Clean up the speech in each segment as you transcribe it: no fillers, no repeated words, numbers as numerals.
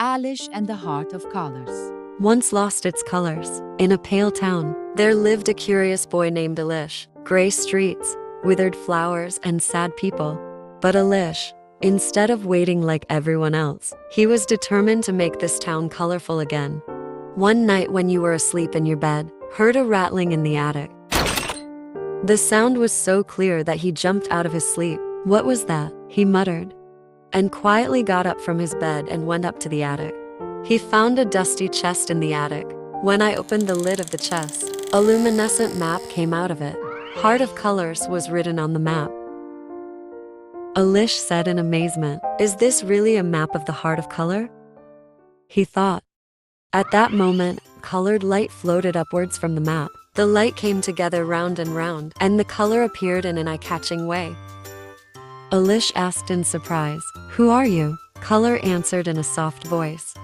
Alish and the Heart of Colors. Once lost its colors, in a pale town, there lived a curious boy named Alish. Gray streets, withered flowers, and sad people. But Alish, instead of waiting like everyone else, he was determined to make this town colorful again. One night when you were asleep in your bed, heard a rattling in the attic. The sound was so clear that he jumped out of his sleep. "What was that?" he muttered, and quietly got up from his bed and went up to the attic. He found a dusty chest in the attic. When I opened the lid of the chest, a luminescent map came out of it. Heart of Colors was written on the map. Alish said in amazement, "Is this really a map of the Heart of Color?" He thought. At that moment, colored light floated upwards from the map. The light came together round and round, and the color appeared in an eye-catching way. Alish asked in surprise, "Who are you?" Color answered in a soft voice.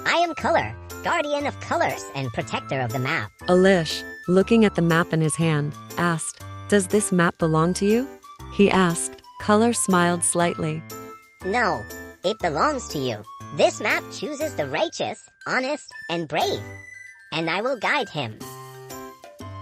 I am Color, guardian of colors and protector of the map. Alish, looking at the map in his hand, asked, "Does this map belong to you?" He asked. Color smiled slightly. No, it belongs to you. This map chooses the righteous, honest, and brave. And I will guide him.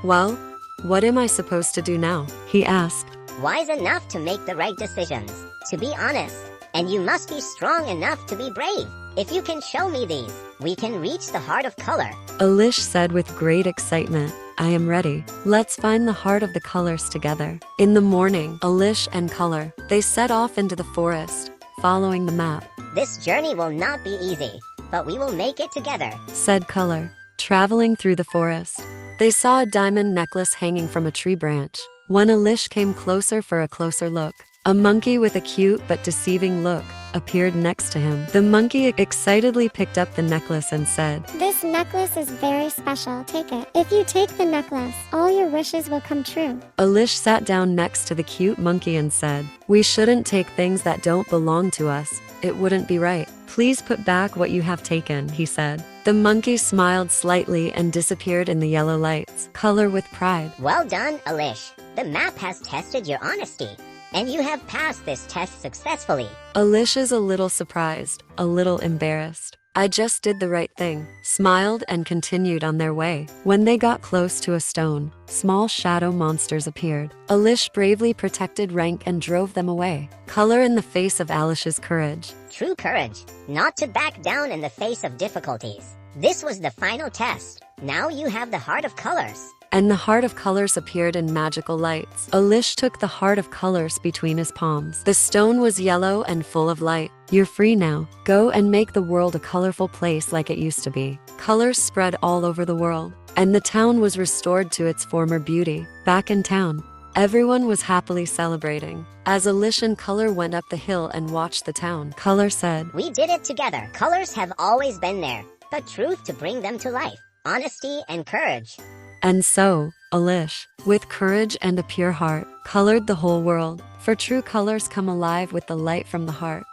Well, what am I supposed to do now? He asked. Wise enough to make the right decisions, to be honest, and you must be strong enough to be brave. If you can show me these, we can reach the Heart of Color. Alish said with great excitement, "I am ready. Let's find the Heart of the Colors together." In the morning, Alish and Color, they set off into the forest, following the map. This journey will not be easy, but we will make it together, said Color. Traveling through the forest, they saw a diamond necklace hanging from a tree branch. When Alish came closer for a closer look, a monkey with a cute but deceiving look appeared next to him. The monkey excitedly picked up the necklace and said, "This necklace is very special. Take it. If you take the necklace, all your wishes will come true." Alish sat down next to the cute monkey and said, "We shouldn't take things that don't belong to us. It wouldn't be right. Please put back what you have taken," he said. The monkey smiled slightly and disappeared in the yellow lights. Color with pride. Well done, Alish. The map has tested your honesty, and you have passed this test successfully. Alish is a little surprised, a little embarrassed. "I just did the right thing," smiled and continued on their way. When they got close to a stone, small shadow monsters appeared. Alish bravely protected rank and drove them away. Color in the face of Alish's courage. True courage, not to back down in the face of difficulties. This was the final test. Now you have the Heart of Colors. And the Heart of Colors appeared in magical lights. Alish took the Heart of Colors between his palms. The stone was yellow and full of light. "You're free now. Go and make the world a colorful place like it used to be." Colors spread all over the world, and the town was restored to its former beauty. Back in town, everyone was happily celebrating. As Alish and Color went up the hill and watched the town, Color said, "We did it together. Colors have always been there, but truth to bring them to life. Honesty and courage." And so, Alish, with courage and a pure heart, colored the whole world. For true colors come alive with the light from the heart.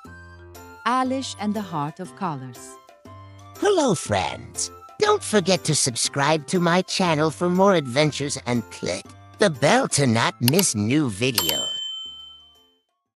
Alish and the Heart of Colors. Hello, friends. Don't forget to subscribe to my channel for more adventures and click the bell to not miss new videos.